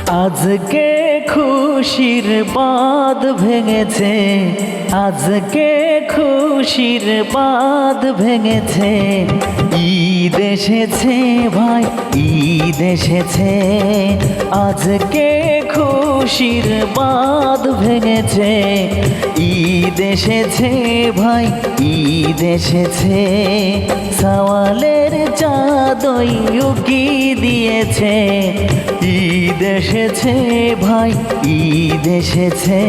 আজকে খুশির বাঁধ ভেঙেছে, আজকে খুশির বাঁধ ভেঙেছে। ঈদ এসেছে ভাই, ঈদ এসেছে। আজকে খুশির বাঁধ ভেঙেছে। ঈদ এসেছে ভাই, ঈদ এসেছে। সওয়ালের চাঁদই উকি দিয়েছে। ঈদ এসেছে ভাই, ঈদ এসেছে।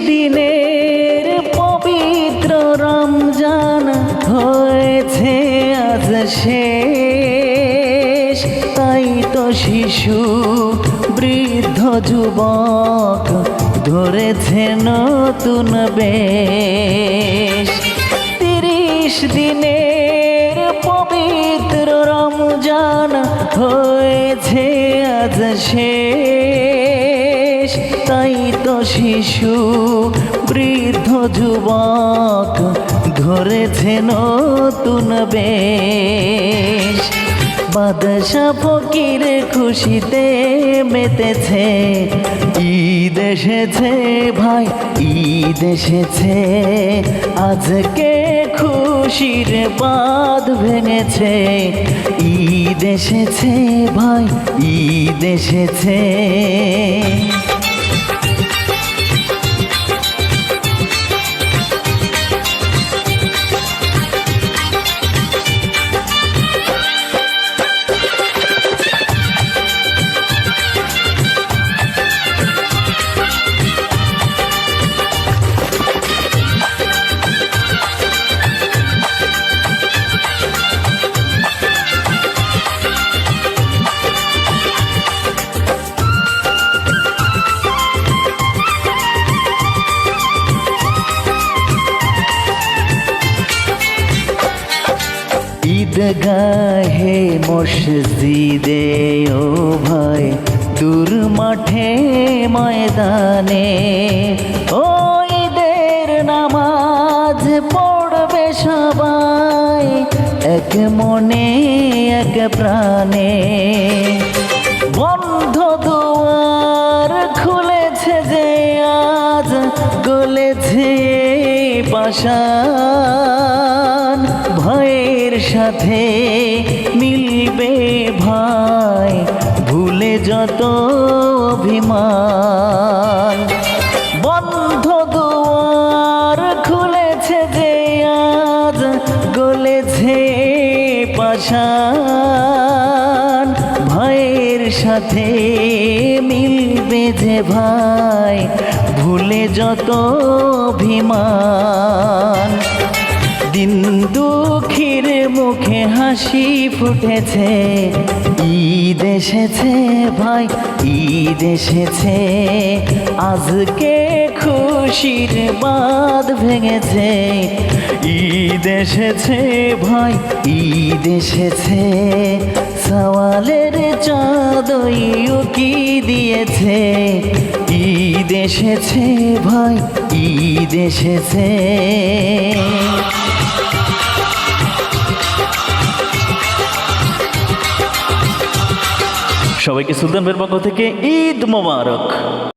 দিনের পবিত্র রমজান হয়েছে আজ শেষ। তাই তো শিশু বৃদ্ধ যুবক ধরেছে নতুন বেশ। 30 দিনের পবিত্র রমজান হয়েছে আজ শেষ। তাই তো শিশু বৃদ্ধ যুবক ধরেছে নতুন বেশ। বাদশা ফকির খুশিতে মেতেছে। ঈদ এসেছে ভাই, ঈদ এসেছে। আজকে খুশির বাঁধ ভেঙেছে। ঈদ এসেছে ভাই, ঈদ এসেছে। ঈদগাহে মসজিদে ও ভাই, দূর মাঠে ময়দানে ও ঈদের নামাজ পড়বে সবাই এক মনে এক প্রাণে। বন্ধ দুয়ার খুলেছে যে আজ, গলেছে পাশান। ভয়ের সাথে মিলবে ভাই, ভুলে যত অভিমান। বন্ধ দুয়ার খুলেছে যে আজ, গলেছে পাশান। ভয়ের সাথে মিলবে যে ভাই, ভুলে যত অভিমান। দিন দুঃখীর মুখে হাসি ফুটেছে। ঈদ এসেছে ভাই, ঈদ এসেছে। আজকে খুশির বাঁধ ভেঙেছে। ঈদ এসেছে ভাই, ঈদ এসেছে। সওয়ালের চাঁদই উকি দিয়েছে। ঈদ এসেছে ভাই, ঈদ এসেছে। সবাইকে সুলতান ভাইয়ের পক্ষ থেকে ঈদ মোবারক।